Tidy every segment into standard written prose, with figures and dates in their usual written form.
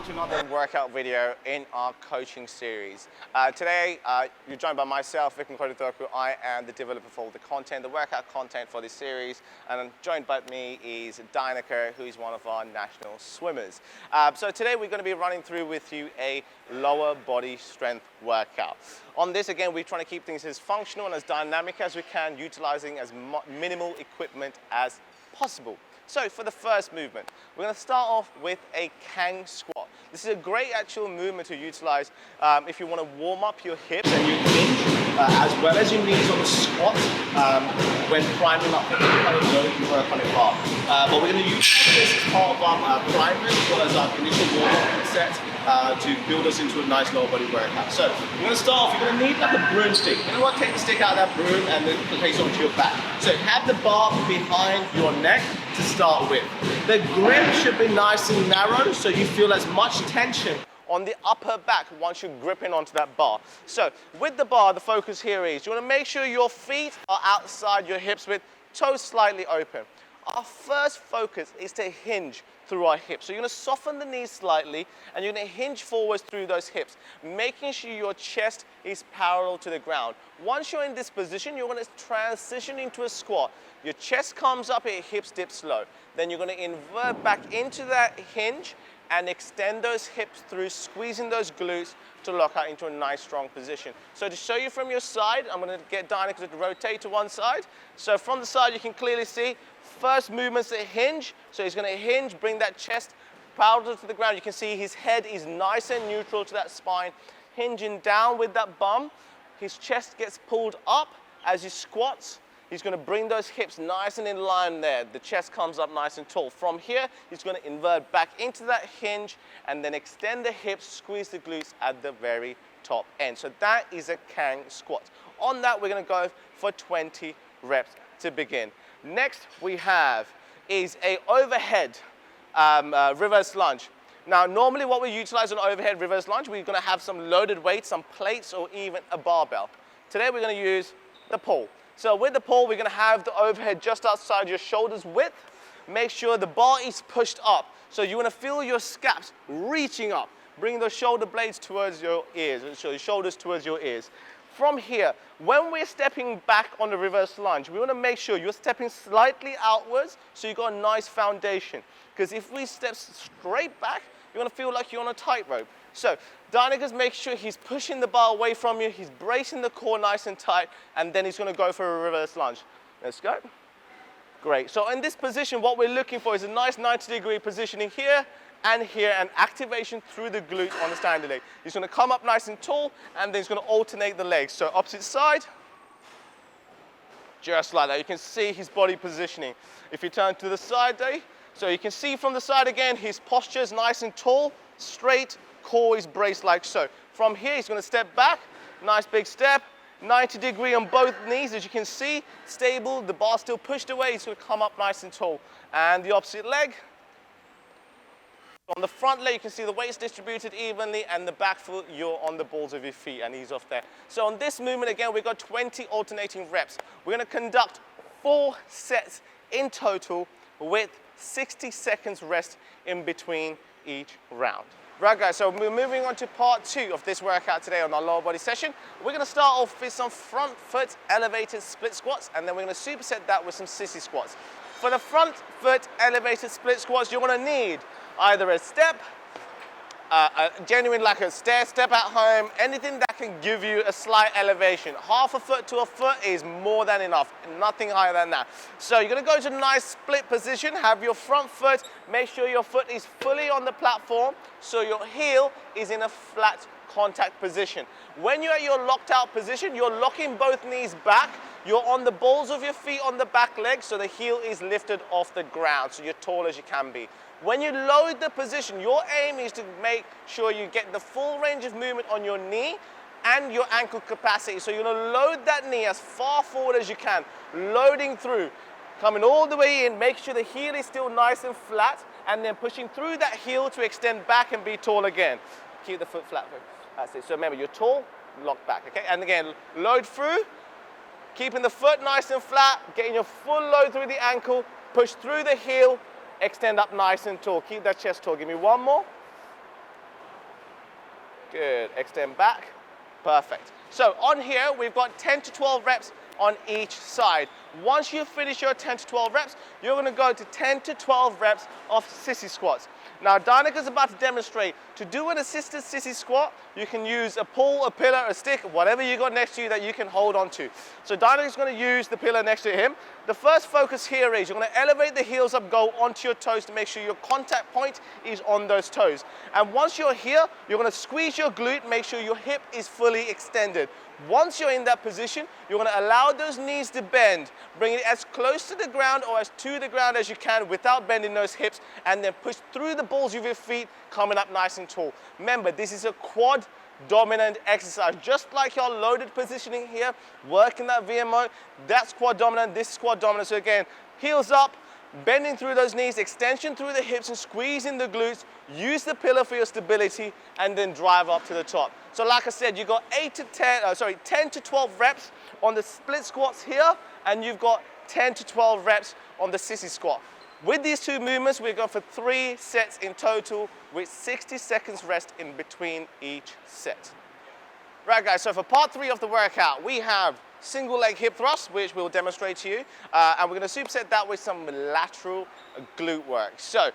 to another workout video in our coaching series. Today, you're joined by myself, Vikram Kodithoku. I am the developer for the content, the workout content for this series, and joined by me is Lanka, who is one of our national swimmers. So today we're going to be running through with you a lower body strength workout. On this, again, we're trying to keep things as functional and as dynamic as we can, utilizing as minimal equipment as possible. So for the first movement, we're going to start off with a Kang Squat. This is a great actual movement to utilize if you want to warm up your hips and your hinge, as well as your knees on the squat when priming up for any kind of load you work on a bar. But we're going to use this as part of our primer as well as our initial warm-up set to build us into a nice lower body workout. So we're going to start off, you're going to need like a broomstick. You know what, take the stick out of that broom and then place it onto your back. So have the bar behind your neck to start with. The grip should be nice and narrow so you feel as much tension on the upper back once you're gripping onto that bar. So with the bar, the focus here is you want to make sure your feet are outside your hips with toes slightly open. Our first focus is to hinge through our hips. So you're going to soften the knees slightly and you're going to hinge forwards through those hips, making sure your chest is parallel to the ground. Once you're in this position, you're going to transition into a squat. Your chest comes up, your hips dip slow. Then you're going to invert back into that hinge and extend those hips through, squeezing those glutes to lock out into a nice strong position. So to show you from your side, I'm going to get Danica to rotate to one side. So from the side you can clearly see, first movement's a hinge. So he's going to hinge, bring that chest parallel to the ground. You can see his head is nice and neutral to that spine, hinging down with that bum. His chest gets pulled up as he squats. He's going to bring those hips nice and in line there. The chest comes up nice and tall. From here, he's going to invert back into that hinge and then extend the hips, squeeze the glutes at the very top end. So that is a Kang Squat. On that, we're going to go for 20 reps to begin. Next we have is a overhead reverse lunge. Now, normally what we utilize on overhead reverse lunge, we're going to have some loaded weights, some plates, or even a barbell. Today we're going to use the pull. So with the pull, we're going to have the overhead just outside your shoulders width. Make sure the bar is pushed up. So you want to feel your scaps reaching up. Bring those shoulder blades towards your ears, so your shoulders towards your ears. From here, when we're stepping back on the reverse lunge, we want to make sure you're stepping slightly outwards so you've got a nice foundation. Because if we step straight back, you're going to feel like you're on a tightrope. So Danica's making sure he's pushing the bar away from you, he's bracing the core nice and tight, and then he's going to go for a reverse lunge. Let's go. Great. So in this position, what we're looking for is a nice 90-degree positioning here, and activation through the glute on the standing leg. He's going to come up nice and tall, and then he's going to alternate the legs. So opposite side, just like that. You can see his body positioning. If you turn to the side, so you can see from the side again, his posture is nice and tall, straight, core is braced like so. From here, he's going to step back, nice big step, 90-degree on both knees, as you can see, stable, the bar still pushed away, he's going to come up nice and tall. And the opposite leg. On the front leg, you can see the weight's distributed evenly, and the back foot, you're on the balls of your feet and ease off there. So on this movement, again, we've got 20 alternating reps. We're going to conduct 4 sets in total with 60 seconds rest in between each round. Right guys, so we're moving on to part 2 of this workout today on our lower body session. We're going to start off with some front foot elevated split squats, and then we're going to superset that with some sissy squats. For the front foot elevated split squats, you're going to need either a step, a genuine like a stair step at home, anything that can give you a slight elevation. Half a foot to a foot is more than enough, nothing higher than that. So you're going to go to a nice split position, have your front foot, make sure your foot is fully on the platform, so your heel is in a flat contact position. When you're at your locked out position, you're locking both knees back, you're on the balls of your feet on the back leg, so the heel is lifted off the ground, so you're tall as you can be. When you load the position, your aim is to make sure you get the full range of movement on your knee and your ankle capacity. So you're going to load that knee as far forward as you can, loading through, coming all the way in, make sure the heel is still nice and flat, and then pushing through that heel to extend back and be tall again. Keep the foot flat. That's it. So remember, you're tall, lock back, okay? And again, load through, keeping the foot nice and flat, getting your full load through the ankle, push through the heel, extend up nice and tall. Keep that chest tall. Give me one more. Good. Extend back. Perfect. So on here, we've got 10 to 12 reps on each side. Once you finish your 10 to 12 reps, you're going to go to 10 to 12 reps of sissy squats. Now, Dynika's about to demonstrate. To do an assisted sissy squat, you can use a pole, a pillar, a stick, whatever you got next to you that you can hold on to. So Dynika's going to use the pillar next to him. The first focus here is you're going to elevate the heels up, go onto your toes to make sure your contact point is on those toes. And once you're here, you're going to squeeze your glute, make sure your hip is fully extended. Once you're in that position, you're going to allow those knees to bend. Bring it as close to the ground or as to the ground as you can without bending those hips, and then push through the balls of your feet, coming up nice and tall. Remember, this is a quad dominant exercise. Just like your loaded positioning here, working that VMO, that's quad dominant, this is quad dominant. So again, heels up, bending through those knees, extension through the hips and squeezing the glutes. Use the pillar for your stability and then drive up to the top. So like I said, you've got 10 to 12 reps on the split squats here, and you've got 10 to 12 reps on the sissy squat. With these two movements, we're going for 3 sets in total with 60 seconds rest in between each set. Right guys, so for part 3 of the workout, we have single leg hip thrust, which we'll demonstrate to you, and we're going to superset that with some lateral glute work. So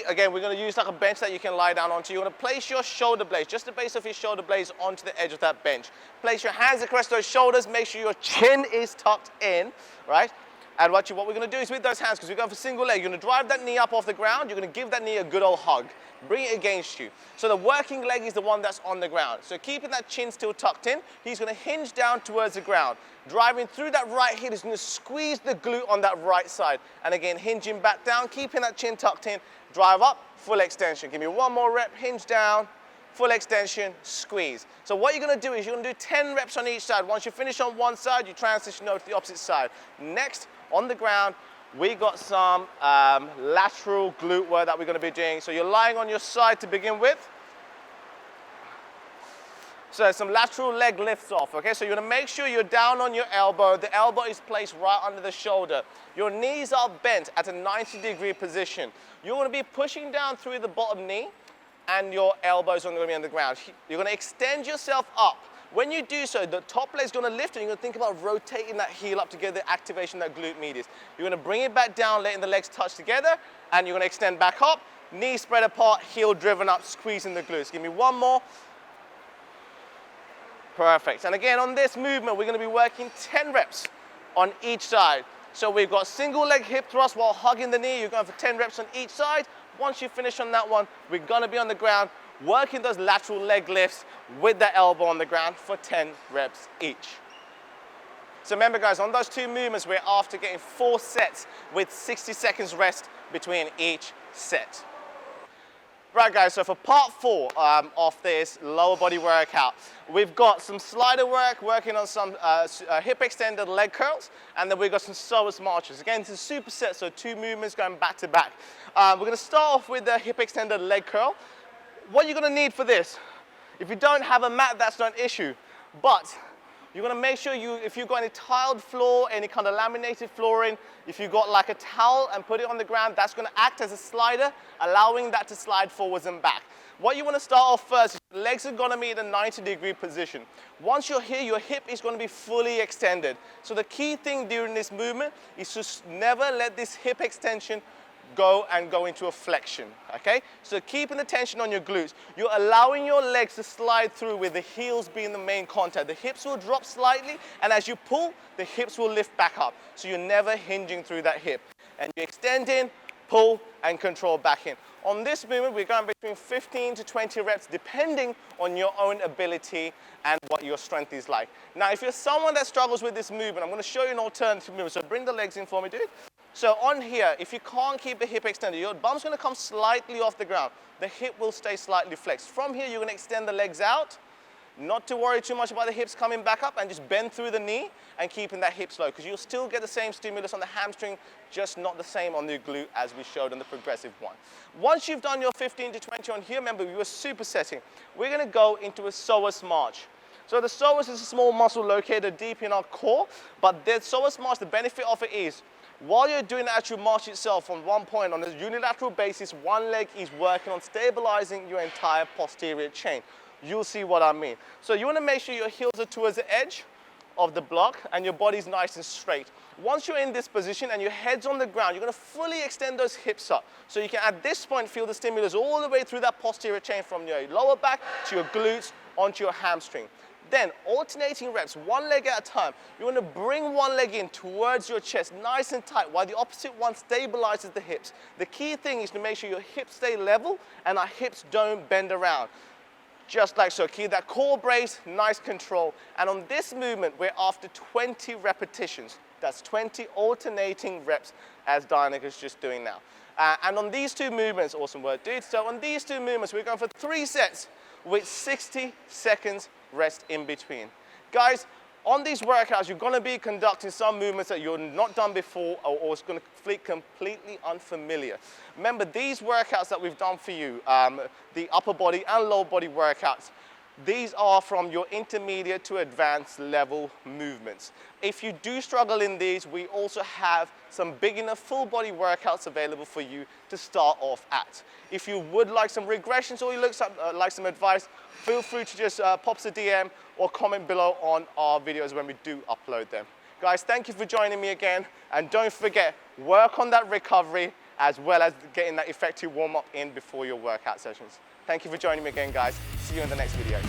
again, we're going to use like a bench that you can lie down onto. You're going to place your shoulder blades, just the base of your shoulder blades, onto the edge of that bench. Place your hands across those shoulders, make sure your chin is tucked in, right? And what we're going to do is with those hands, because we're going for single leg, you're going to drive that knee up off the ground, you're going to give that knee a good old hug. Bring it against you. So the working leg is the one that's on the ground. So keeping that chin still tucked in, he's going to hinge down towards the ground. Driving through that right hip, he's going to squeeze the glute on that right side. And again, hinging back down, keeping that chin tucked in, drive up, full extension. Give me one more rep, hinge down, full extension, squeeze. So what you're going to do is you're going to do 10 reps on each side. Once you finish on one side, you transition over to the opposite side. Next, on the ground, we got some lateral glute work that we're going to be doing. So you're lying on your side to begin with. So some lateral leg lifts off, okay? So you're going to make sure you're down on your elbow. The elbow is placed right under the shoulder. Your knees are bent at a 90-degree position. You're going to be pushing down through the bottom knee, and your elbows are going to be on the ground. You're going to extend yourself up. When you do so, the top leg's going to lift, and you're going to think about rotating that heel up to get the activation of that glute medius. You're going to bring it back down, letting the legs touch together, and you're going to extend back up, knees spread apart, heel driven up, squeezing the glutes. Give me one more. Perfect. And again, on this movement, we're going to be working 10 reps on each side. So we've got single leg hip thrust while hugging the knee. You're going for 10 reps on each side. Once you finish on that one, we're going to be on the ground, working those lateral leg lifts with the elbow on the ground for 10 reps each. So remember guys, on those two movements, we're after getting 4 sets with 60 seconds rest between each set. Right guys, so for part 4 of this lower body workout, we've got some slider work, working on some hip extended leg curls, and then we've got some psoas marches. Again, this is a superset, so 2 movements going back to back. We're going to start off with the hip extended leg curl. What you're going to need for this, if you don't have a mat, that's not an issue, but you're going to make sure if you've got any tiled floor, any kind of laminated flooring, if you've got like a towel and put it on the ground, that's going to act as a slider, allowing that to slide forwards and back. What you want to start off first is your legs are going to be in a 90-degree position. Once you're here, your hip is going to be fully extended. So the key thing during this movement is to never let this hip extension go into a flexion, okay? So keeping the tension on your glutes, you're allowing your legs to slide through with the heels being the main contact. The hips will drop slightly, and as you pull, the hips will lift back up. So you're never hinging through that hip. And you extend in, pull, and control back in. On this movement, we're going between 15 to 20 reps, depending on your own ability and what your strength is like. Now, if you're someone that struggles with this movement, I'm going to show you an alternative movement. So bring the legs in for me, dude. So on here, if you can't keep the hip extended, your bum's going to come slightly off the ground. The hip will stay slightly flexed. From here, you're going to extend the legs out, not to worry too much about the hips coming back up, and just bend through the knee and keeping that hip low, because you'll still get the same stimulus on the hamstring, just not the same on the glute as we showed on the progressive one. Once you've done your 15 to 20 on here, remember we were supersetting. We're going to go into a psoas march. So the psoas is a small muscle located deep in our core, but the psoas march, the benefit of it is, while you're doing the actual march itself on one point on a unilateral basis, one leg is working on stabilizing your entire posterior chain. You'll see what I mean. So you want to make sure your heels are towards the edge of the block and your body's nice and straight. Once you're in this position and your head's on the ground, you're going to fully extend those hips up. So you can at this point feel the stimulus all the way through that posterior chain from your lower back to your glutes onto your hamstring. Then alternating reps, one leg at a time. You want to bring one leg in towards your chest, nice and tight, while the opposite one stabilizes the hips. The key thing is to make sure your hips stay level and our hips don't bend around. Just like so. Keep that core brace, nice control. And on this movement, we're after 20 repetitions. That's 20 alternating reps, as Diana is just doing now. And on these two movements, awesome work, dude. So on these two movements, we're going for 3 sets with 60 seconds rest in between. Guys, on these workouts, you're going to be conducting some movements that you've not done before or it's going to feel completely unfamiliar. Remember, these workouts that we've done for you, the upper body and lower body workouts, these are from your intermediate to advanced level movements. If you do struggle in these, we also have some beginner full body workouts available for you to start off at. If you would like some regressions or you like some advice, feel free to just pop us a DM or comment below on our videos when we do upload them. Guys, thank you for joining me again. And don't forget, work on that recovery as well as getting that effective warm-up in before your workout sessions. Thank you for joining me again, guys. See you in the next video.